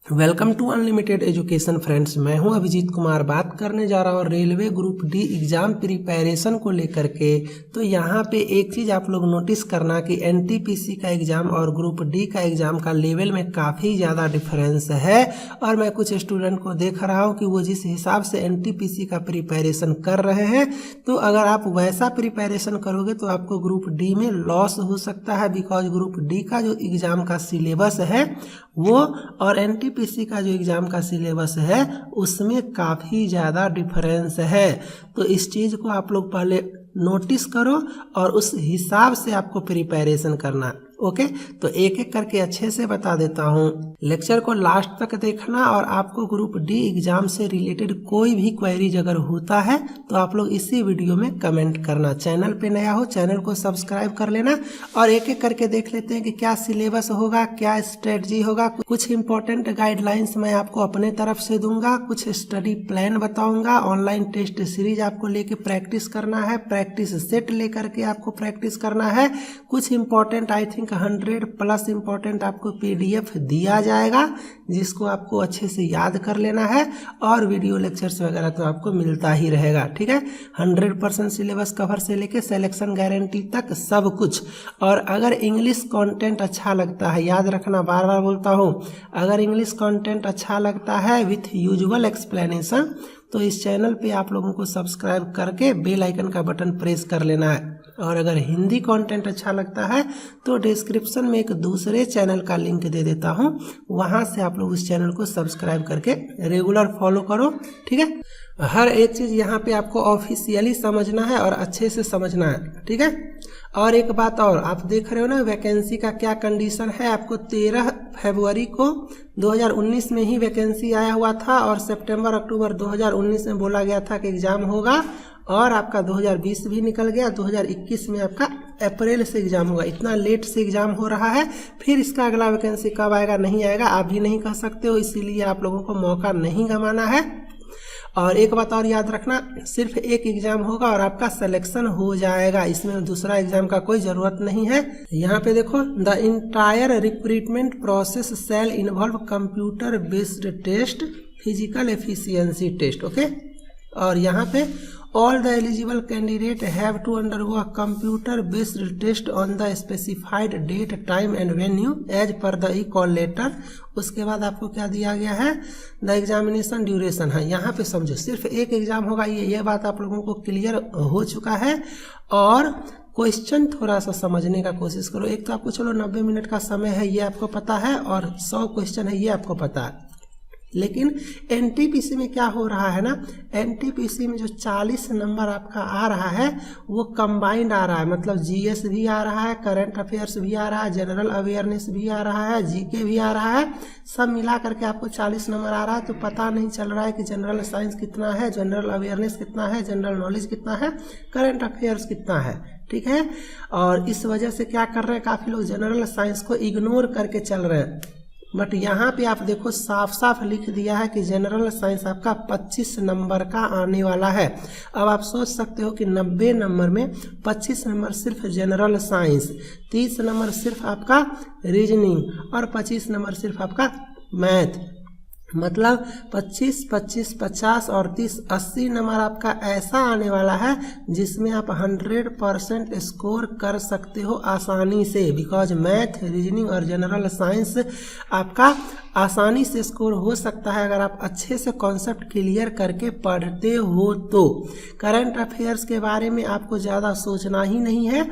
Welcome to unlimited education friends. मैं हूं अभिजीत कुमार, बात करने जा रहा हूं railway group D exam preparation को लेकर के। तो यहां पे एक चीज़ आप लोग नोटिस करना कि एनटीपीसी का एग्ज़ाम और ग्रुप डी का एग्ज़ाम का लेवल में काफ़ी ज़्यादा डिफरेंस है। और मैं कुछ स्टूडेंट को देख रहा हूं कि वो जिस हिसाब से एनटीपीसी का प्रिपरेशन कर रहे हैं, तो अगर आप वैसा प्रिपरेशन करोगे तो आपको ग्रुप डी में लॉस हो सकता है। बिकॉज ग्रुप डी का जो एग्ज़ाम का सिलेबस है वो और एनटीपीसी का जो एग्ज़ाम का सिलेबस है उसमें काफ़ी ज़्यादा डिफरेंस है। तो इस चीज़ को आप लोग पहले नोटिस करो और उस हिसाब से आपको प्रिपरेशन करना। ओके, तो एक एक करके अच्छे से बता देता हूँ। लेक्चर को लास्ट तक देखना और आपको ग्रुप डी एग्ज़ाम से रिलेटेड कोई भी क्वेरीज अगर होता है तो आप लोग इसी वीडियो में कमेंट करना। चैनल पे नया हो चैनल को सब्सक्राइब कर लेना और एक एक करके देख लेते हैं कि क्या सिलेबस होगा, क्या स्ट्रेटजी होगा। कुछ इंपॉर्टेंट गाइडलाइंस मैं आपको अपने तरफ से दूंगा, कुछ स्टडी प्लान बताऊंगा, ऑनलाइन टेस्ट सीरीज आपको लेके प्रैक्टिस करना है, प्रैक्टिस सेट लेकर के आपको प्रैक्टिस करना है। कुछ इंपॉर्टेंट आई थिंक 100+ इंपॉर्टेंट आपको PDF दिया जाएगा जिसको आपको अच्छे से याद कर लेना है। और वीडियो लेक्चर्स वगैरह तो आपको मिलता ही रहेगा, ठीक है। 100% सिलेबस कवर से लेके सिलेक्शन गारंटी तक सब कुछ। और अगर इंग्लिश कंटेंट अच्छा लगता है, याद रखना बार बार बोलता हूँ, अगर इंग्लिश कंटेंट अच्छा लगता है विथ यूजुअल एक्सप्लेनेशन तो इस चैनल पे आप लोगों को सब्सक्राइब करके बेल आइकन का बटन प्रेस कर लेना है। और अगर हिंदी कंटेंट अच्छा लगता है तो डिस्क्रिप्शन में एक दूसरे चैनल का लिंक दे देता हूं, वहां से आप लोग उस चैनल को सब्सक्राइब करके रेगुलर फॉलो करो, ठीक है। हर एक चीज़ यहाँ पे आपको ऑफिशियली समझना है और अच्छे से समझना है, ठीक है। और एक बात और, आप देख रहे हो ना वैकेंसी का क्या कंडीशन है। आपको 13 फरवरी को 2019 में ही वैकेंसी आया हुआ था और सितंबर अक्टूबर 2019 में बोला गया था कि एग्ज़ाम होगा और आपका 2020 भी निकल गया। 2021 में आपका अप्रैल से एग्ज़ाम होगा। इतना लेट से एग्ज़ाम हो रहा है, फिर इसका अगला वैकेंसी कब आएगा नहीं आएगा आप भी नहीं कह सकते हो, इसीलिए आप लोगों को मौका नहीं गंवाना है। और एक बात और याद रखना, सिर्फ एक एग्जाम होगा और आपका सिलेक्शन हो जाएगा, इसमें दूसरा एग्जाम का कोई ज़रूरत नहीं है। यहाँ पे देखो, the entire recruitment process shall involve computer based test, physical efficiency test, okay. और यहाँ पे all the eligible candidate have to undergo a computer based test on the specified date, time and venue as per the call letter। उसके बाद आपको क्या दिया गया है, द एग्जामिनेशन ड्यूरेशन है। यहाँ पे समझो सिर्फ एक एग्जाम होगा, ये बात आप लोगों को क्लियर हो चुका है। और क्वेश्चन थोड़ा सा समझने का कोशिश करो। एक तो आपको चलो 90 मिनट का समय है ये आपको पता है और 100 क्वेश्चन है ये आपको पता है। लेकिन एनटीपीसी में क्या हो रहा है ना, एनटीपीसी में जो 40 नंबर आपका आ रहा है वो कंबाइंड आ रहा है। मतलब जीएस भी आ रहा है, करंट अफेयर्स भी आ रहा है, जनरल अवेयरनेस भी आ रहा है, जीके भी आ रहा है, सब मिला करके आपको 40 नंबर आ रहा है। तो पता नहीं चल रहा है कि जनरल साइंस कितना है, जनरल अवेयरनेस कितना है, जनरल नॉलेज कितना है, करंट अफेयर्स कितना है, ठीक है। और इस वजह से क्या कर रहे हैं, काफ़ी लोग जनरल साइंस को इग्नोर करके चल रहे हैं। बट यहाँ पे आप देखो साफ साफ लिख दिया है कि जनरल साइंस आपका 25 नंबर का आने वाला है। अब आप सोच सकते हो कि 90 नंबर में 25 नंबर सिर्फ जनरल साइंस, 30 नंबर सिर्फ आपका रीजनिंग और 25 नंबर सिर्फ आपका मैथ। मतलब 25, 25, 50 और 30, 80 नंबर आपका ऐसा आने वाला है जिसमें आप 100% स्कोर कर सकते हो आसानी से। बिकॉज मैथ, रीजनिंग और जनरल साइंस आपका आसानी से स्कोर हो सकता है अगर आप अच्छे से कॉन्सेप्ट क्लियर करके पढ़ते हो तो। करंट अफेयर्स के बारे में आपको ज़्यादा सोचना ही नहीं है।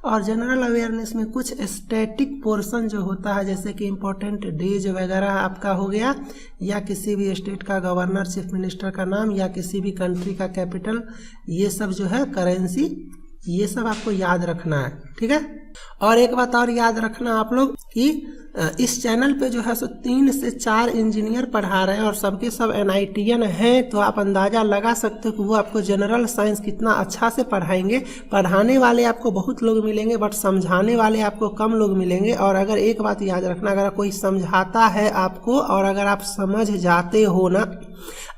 और जनरल अवेयरनेस में कुछ स्टैटिक पोर्शन जो होता है, जैसे कि इम्पोर्टेंट डेज वगैरह आपका हो गया, या किसी भी स्टेट का गवर्नर, चीफ मिनिस्टर का नाम, या किसी भी कंट्री का कैपिटल, ये सब जो है करेंसी, ये सब आपको याद रखना है, ठीक है। और एक बात और याद रखना आप लोग कि इस चैनल पे जो है सो 3 से 4 इंजीनियर पढ़ा रहे हैं और सबके सब NITian हैं। तो आप अंदाज़ा लगा सकते हो कि वो आपको जनरल साइंस कितना अच्छा से पढ़ाएंगे। पढ़ाने वाले आपको बहुत लोग मिलेंगे बट समझाने वाले आपको कम लोग मिलेंगे। और अगर एक बात याद रखना, अगर कोई समझाता है आपको और अगर आप समझ जाते हो ना,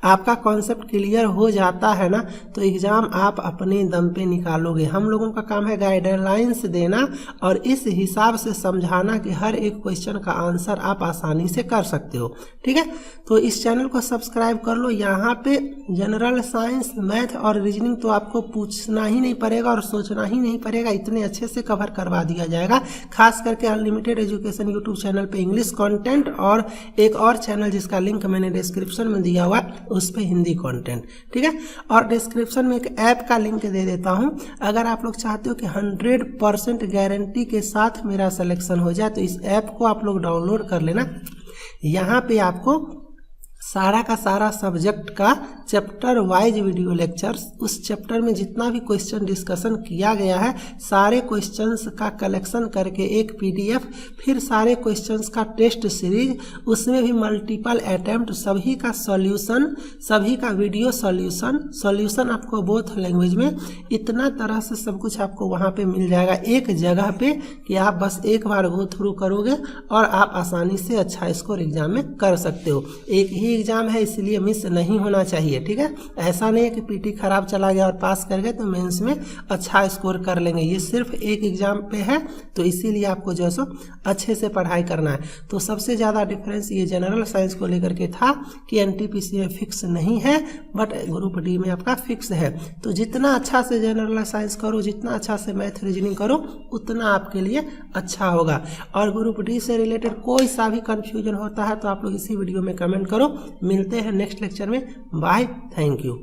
आपका कॉन्सेप्ट क्लियर हो जाता है ना, तो एग्ज़ाम आप अपने दम पे निकालोगे। हम लोगों का काम है गाइडलाइंस देना और इस हिसाब से समझाना कि हर एक क्वेश्चन क्वेश्चन का आंसर आप आसानी से कर सकते हो। ठीक है, तो इस चैनल को सब्सक्राइब कर लो। यहाँ पे जनरल साइंस, मैथ और रीजनिंग तो आपको पूछना ही नहीं पड़ेगा और सोचना ही नहीं पड़ेगा, इतने अच्छे से कवर करवा दिया जाएगा। खास करके अनलिमिटेड एजुकेशन यूट्यूब चैनल पे इंग्लिश कंटेंट और एक और चैनल जिसका लिंक मैंने डिस्क्रिप्शन में दिया हुआ उस पे हिंदी कंटेंट। ठीक है, और डिस्क्रिप्शन में एक ऐप का लिंक दे देता हूं। अगर आप लोग चाहते हो कि 100% गारंटी के साथ मेरा सिलेक्शन हो जाए तो इस ऐप को आप लोग डाउनलोड कर लेना। यहाँ पे आपको सारा का सारा सब्जेक्ट का चैप्टर वाइज वीडियो लेक्चर्स, उस चैप्टर में जितना भी क्वेश्चन डिस्कशन किया गया है सारे क्वेश्चंस का कलेक्शन करके एक पीडीएफ, फिर सारे क्वेश्चंस का टेस्ट सीरीज, उसमें भी मल्टीपल अटेम्प्ट, सभी का सॉल्यूशन, सभी का वीडियो सॉल्यूशन आपको बोथ लैंग्वेज में, इतना तरह से सब कुछ आपको वहाँ पे मिल जाएगा एक जगह पे कि आप बस एक बार गो थ्रू करोगे और आप आसानी से अच्छा स्कोर एग्जाम में कर सकते हो। एक ही एग्जाम है इसलिए मिस नहीं होना चाहिए। ठीक है, ऐसा नहीं है कि पीटी खराब चला गया और पास कर गए तो मेंस में अच्छा स्कोर कर लेंगे। ये सिर्फ एक एग्जाम पे है तो इसीलिए आपको जो है सो अच्छे से पढ़ाई करना है। तो सबसे ज़्यादा डिफरेंस ये जनरल साइंस को लेकर के था कि एनटीपीसी में फिक्स नहीं है बट ग्रुप डी में आपका फिक्स है। तो जितना अच्छा से जनरल साइंस करो, जितना अच्छा से मैथ रीजनिंग करो उतना आपके लिए अच्छा होगा। और ग्रुप डी से रिलेटेड कोई सा भी कन्फ्यूजन होता है तो आप लोग इसी वीडियो में कमेंट करो। मिलते हैं नेक्स्ट लेक्चर में। Bye, thank you.